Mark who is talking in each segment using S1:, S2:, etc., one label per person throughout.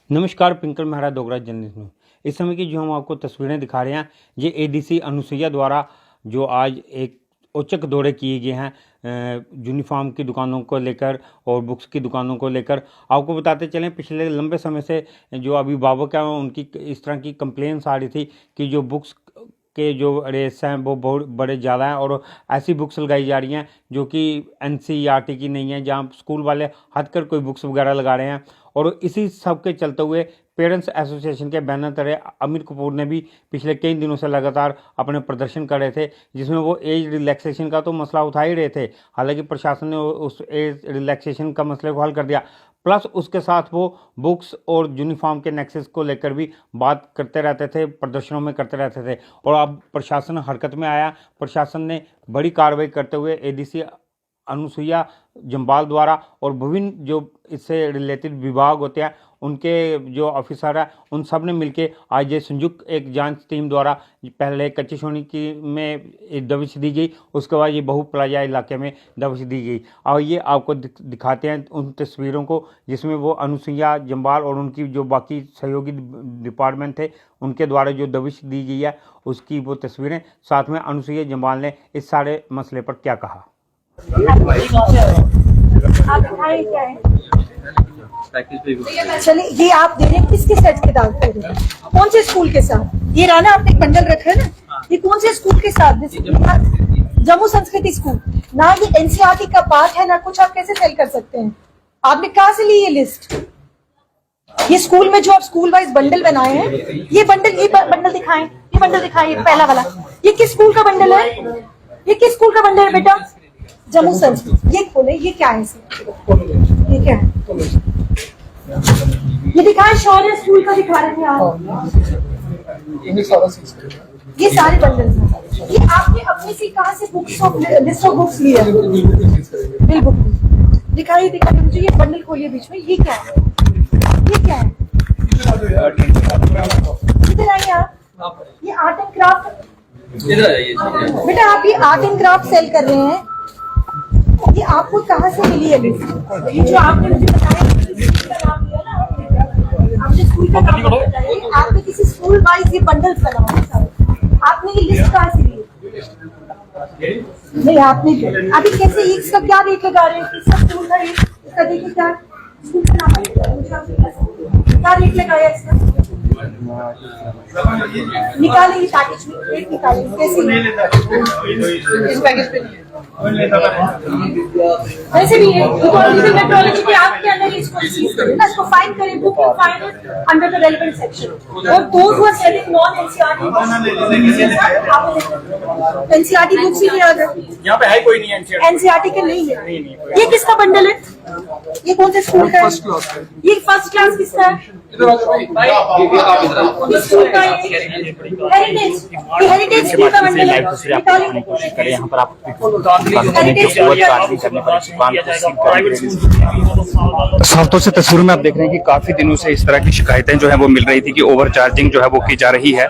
S1: नमस्कार, पिंकल मेहरा डोगरा जर्नलिस्ट में। इस समय की जो हम आपको तस्वीरें दिखा रहे हैं, ये एडीसी अनुसुईया द्वारा जो आज एक औचक दौरे किए गए हैं यूनिफॉर्म की दुकानों को लेकर और बुक्स की दुकानों को लेकर। आपको बताते चलें, पिछले लंबे समय से जो अभिभावक हैं उनकी इस तरह की कंप्लेंट्स आ रही थी कि जो बुक्स के जो रेट्स हैं वो बहुत बड़े ज़्यादा हैं और ऐसी बुक्स लगाई जा रही हैं जो कि एनसीईआरटी की नहीं है, जहां स्कूल वाले हटकर कोई बुक्स वगैरह लगा रहे हैं। और इसी सब के चलते हुए पेरेंट्स एसोसिएशन के बैनर तले अमित कपूर ने भी पिछले कई दिनों से लगातार अपने प्रदर्शन कर रहे थे, जिसमें वो एज रिलैक्सेशन का तो मसला उठा ही रहे थे। हालांकि प्रशासन ने उस एज रिलैक्सेशन का मसले को हल कर दिया, प्लस उसके साथ वो बुक्स और यूनिफॉर्म के नेक्सेस को लेकर भी बात करते रहते थे, प्रदर्शनों में करते रहते थे। और अब प्रशासन हरकत में आया। प्रशासन ने बड़ी कार्रवाई करते हुए एडीसी अनुसुईया जम्बाल द्वारा और विभिन्न जो इससे रिलेटेड विभाग होते हैं उनके जो ऑफिसर हैं उन सब ने मिलकर आज ये संयुक्त एक जांच टीम द्वारा पहले कच्ची सोनी की में दबिश दी गई, उसके बाद ये बहु प्लाजा इलाके में दबिश दी गई। और ये आपको दिखाते हैं उन तस्वीरों को जिसमें वो अनुसुईया जम्बाल और उनकी जो बाकी सहयोगी डिपार्टमेंट थे उनके द्वारा जो दबिश दी गई है उसकी वो तस्वीरें। साथ में अनुसुईया जम्बाल ने इस सारे मसले पर क्या कहा।
S2: आप दिखाएं क्या है? चलिए, ये आप दे रहे हैं किसके सेट किताब दे रहे हैं? कौन से स्कूल के साथ? ये राना आपने एक बंडल रखा है ना, ये कौन से स्कूल के साथ? जम्मू संस्कृति स्कूल ना, ये एनसीईआरटी का पार्ट है ना कुछ। आप कैसे सेल कर सकते हैं? आपने कहाँ से ली ये लिस्ट? ये स्कूल में जो आप स्कूल वाइज बंडल बनाए हैं, ये बंडल दिखाएं, ये बंडल दिखाएं, पहला वाला। ये किस स्कूल का बंडल है? ये किस स्कूल का बंडल है बेटा? जम्मू संस्कृत। ये खोले, ये क्या है? ये क्या है? ये दिखाए, शौर्य स्कूल का दिखा रहे थे आप। ये सारे बंडल, ये आपने अपने से कहाँ से बुक्स लिस्ट ऑफ बुक्स लिया? बिल बुक दिखाइए मुझे। ये बंडल खोलिए बीच में। ये क्या है? ये क्या है? इधर आइए आप। ये आर्ट एंड क्राफ्ट बेटा, आप ये आर्ट एंड क्राफ्ट सेल कर रहे हैं। ये आपको कहाँ से मिली है लिस्ट? ये जो आपने मुझे बताया, स्कूल का नाम लिया ना आपने, स्कूल का नाम बताया, आपने किसी स्कूल वाइज ये बंडल्स बनाए, आपने ये लिस्ट कहाँ से ली? नहीं, आपने अभी कैसे इसका क्या रेट लगा रहे हैं? इसका स्कूल का रेट, इसका देखिए क्या स्कूल का नाम क्या रेट लगाया इसका? निकालिए पैकेज में, रेट निकालिए कैसे? इस पैकेज पे नहीं है वैसे भी है। लीगल मेट्रोलॉजी के आप के अंदर इसको सीज करें ना, इसको फाइन करें, book you fine it under the relevant section. और those who are selling non NCERT books ही आ गए। यहाँ पे है कोई नहीं एनसीईआरटी के नहीं है। ये किसका बंडल है? ये कौन से स्कूल का है? ये फर्स्ट क्लास किसका है? स्कूल का हेरिटेज, हेरिटेज स्कूल का बंडल है।
S3: कोशिश करें यहाँ पर आप साफ्तों से तस्वीरों में आप देख रहे हैं कि काफी दिनों से इस तरह की शिकायतें जो है वो मिल रही थी कि ओवर चार्जिंग जो है वो की जा रही है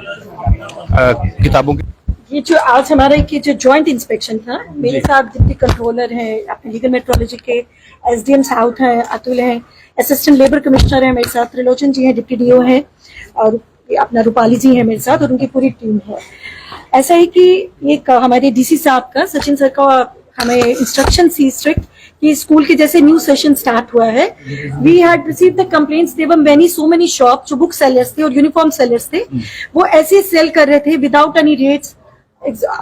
S3: किताबों की।
S2: ये जो आज हमारे की जो ज्वाइंट इंस्पेक्शन था, मेरे साथ डिप्टी कंट्रोलर हैं, अपने लीगल मेट्रोलॉजी के एसडीएम साउथ हैं, अतुल हैं, असिस्टेंट लेबर कमिश्नर हैं मेरे साथ, त्रिलोचन जी हैं, डिप्टी डीओ हैं, और अपना रूपाली जी हैं मेरे साथ, और उनकी पूरी टीम है। ऐसा है कि एक हमारे डीसी साहब का, सचिन सर का हमें इंस्ट्रक्शन थी स्ट्रिक्ट कि स्कूल के जैसे न्यू सेशन स्टार्ट हुआ है, we had receive the complaints, there were so many shop जो बुक सेलर्स थे और यूनिफॉर्म सेलर्स थे, वो ऐसे सेल कर रहे थे without any rates,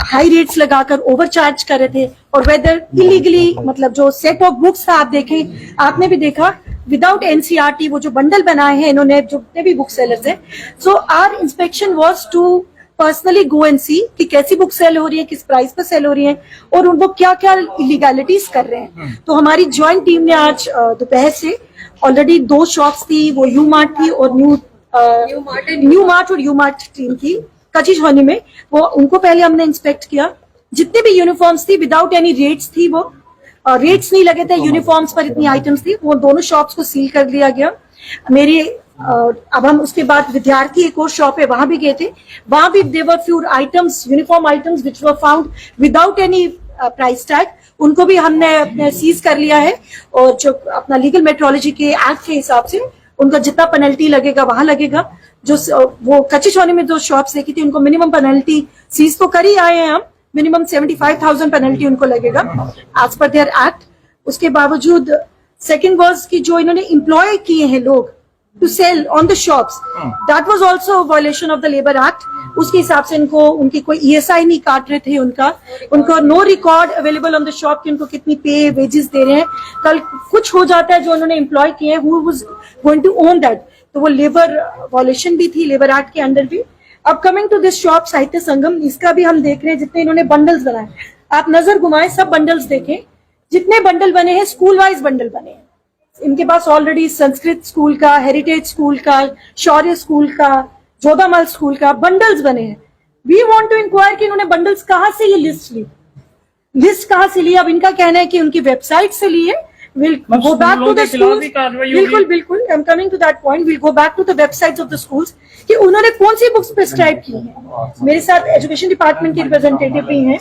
S2: high rates लगाकर ओवरचार्ज कर रहे थे, और वेदर इलीगली, मतलब जो सेट ऑफ बुक्स था आप देखें, आपने भी देखा, विदाउट एनसीईआरटी वो जो बंडल बनाए हैं इन्होंने, जो भी बुक सेलर्स हैं। So our inspection was to personally go and see कि कैसी बुक सेल हो रही है, किस प्राइस पर सेल हो रही है, और उनको क्या क्या इलीगैलिटीज कर रहे हैं। तो हमारी ज्वाइंट टीम ने आज दोपहर से ऑलरेडी 2 शॉप्स थी, वो यू मार्ट थी और न्यू मार्ट और यू मार्ट टीम की कच्ची सोनी में, वो उनको पहले हमने इंस्पेक्ट किया। जितने भी यूनिफॉर्म्स थी विदाउट एनी रेट्स थी, वो रेट्स नहीं लगे थे यूनिफॉर्म्स पर, इतनी आइटम्स थी, वो दोनों शॉप्स को सील कर दिया गया। मेरी अब हम उसके बाद विद्यार्थी एक और शॉप है, वहां भी गए थे, वहां भी there were few items, uniform items which were found without any price tag, उनको भी हमने सीज कर लिया है। और जो अपना लीगल मेट्रोलॉजी के एक्ट के हिसाब से उनका जितना पेनल्टी लगेगा वहां लगेगा। जो वो कच्ची चौनी में जो शॉप्स देखी थी उनको मिनिमम पेनल्टी सीज तो कर ही आए हैं हम, मिनिमम 75,000 पेनल्टी उनको लगेगा एज पर देयर एक्ट। उसके बावजूद सेकंड वर्स की जो इन्होंने एम्प्लॉय किए हैं लोग to sell on the shops, that was also violation of the labour act. उसके हिसाब से इनको उनकी कोई ESI नहीं काट रहे थे, उनको no record available on the shop कि उनको कितनी पे वेजेस दे रहे हैं। कल कुछ हो जाता है जो उन्होंने एम्प्लॉय किए हैं, who was going to own that, तो वो लेबर वायलेशन भी थी लेबर एक्ट के अंडर भी। अब कमिंग टू दिस शॉप साहित्य संगम, इसका भी हम देख रहे हैं जितने इन्होंने बंडल्स बनाए, आप नजर घुमाएं सब बंडल्स देखें, जितने बंडल बने हैं स्कूल वाइज बंडल बने हैं। इनके पास ऑलरेडी संस्कृत स्कूल का, हेरिटेज स्कूल का, शौर्य स्कूल का, जोधामल स्कूल का बंडल्स बने हैं। वी वांट टू इंक्वायर कि इन्होंने बंडल्स कहां से ये लिस्ट कहां से ली। अब इनका कहना है कि उनकी वेबसाइट से ली है। We'll go back to the schools. बिल्कुल I'm coming to that point. We'll go back to the websites of the schools कि उन्होंने कौन सी बुक्स प्रिस्क्राइब की हैं। मेरे साथ एजुकेशन डिपार्टमेंट के रिप्रेजेंटेटिव भी हैं।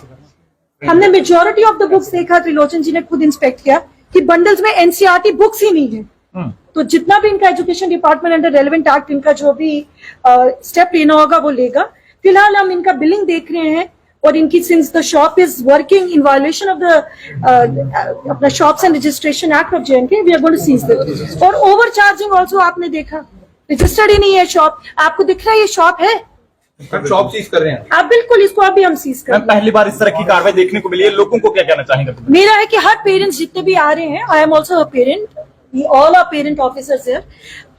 S2: हमने मेजोरिटी ऑफ द बुक्स देखा, त्रिलोचन जी ने खुद इंस्पेक्ट किया कि बंडल्स में NCERT बुक्स ही नहीं है। तो जितना भी इनका education department under relevant act इनका जो भी स्टेप लेना होगा वो लेगा। फिलहाल हम इनका बिलिंग देख रहे हैं और इनकी since the shop is working in violation of the अपना shops and registration act of JNK, we are going to seize this. और ओवर चार्जिंग ऑल्सो आपने देखा, रजिस्टर्ड ही नहीं है शॉप। आपको दिख रहा है ये शॉप है,
S4: शॉप सीज कर रहे हैं
S2: आप बिल्कुल इसको अभी हम सीज कर।
S4: पहली बार इस तरह की कार्रवाई देखने को मिली है, लोगों को क्या कहना चाहेंगे?
S2: मेरा है कि हर पेरेंट्स जितने भी आ रहे हैं, I am also a parent, we all are parent officers here,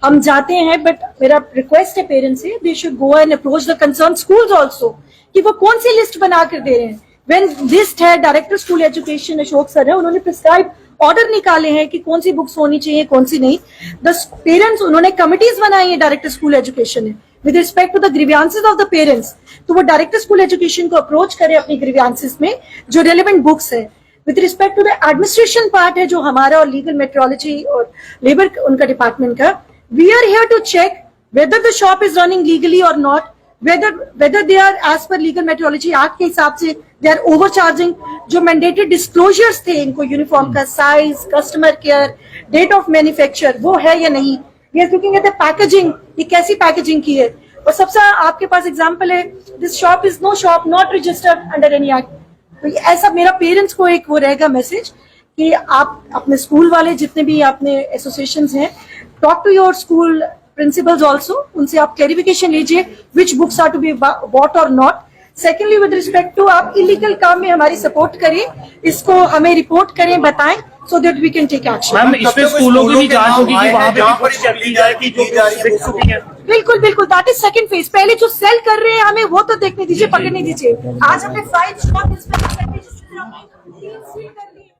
S2: हम जाते हैं, बट मेरा रिक्वेस्ट है पेरेंट्स से, they should go and approach the concern schools also कि वो कौन सी लिस्ट बना कर दे रहे हैं। व्हेन लिस्ट है, director school education Ashok sir है, उन्होंने प्रिस्क्राइब ऑर्डर निकाले हैं कि कौन सी बुक्स होनी चाहिए कौन सी नहीं। द पेरेंट्स, उन्होंने कमिटीज बनाई है डायरेक्टर स्कूल एजुकेशन ने with respect to the grievances of the parents, तो वो डायरेक्टर स्कूल एजुकेशन को अप्रोच करे अपनी ग्रीवियांसेस में जो रेलेवेंट बुक्स है। With respect to the administration part है जो हमारा और लीगल मेट्रोलॉजी और लेबर उनका डिपार्टमेंट का, we are here to check whether the shop is running legally और not, whether they are as per legal metrology act के हिसाब से they are overcharging। जो mandated disclosures थे इनको यूनिफॉर्म का size, customer care, date of manufacture, वो है या नहीं। We are looking at the packaging, ये कैसी पैकेजिंग की है। और सबसे आपके पास एग्जांपल है, this shop is no shop not registered under any act. तो ऐसा मेरा पेरेंट्स को एक वो रहेगा मैसेज कि आप अपने स्कूल वाले जितने भी अपने एसोसिएशंस हैं, talk to your school principals also, उनसे आप क्लैरिफिकेशन लीजिए which books are to be bought और not. Secondly with respect to आप इलीगल काम में हमारी सपोर्ट करें, इसको हमें रिपोर्ट करें, बताएं, so that we can take action.
S5: Ma'am, इसमें स्कूलों की भी जांच होगी कि वहां पे भी कुछ चलती जाए कि जो बिक चुकी है।
S2: बिल्कुल दैट इज सेकंड फेज। पहले जो सेल कर रहे हैं हमें वो तो देखने दीजिए, पकड़ने दीजिए। आज हमने 5 शॉप इंस्पेक्ट करके सील कर दी।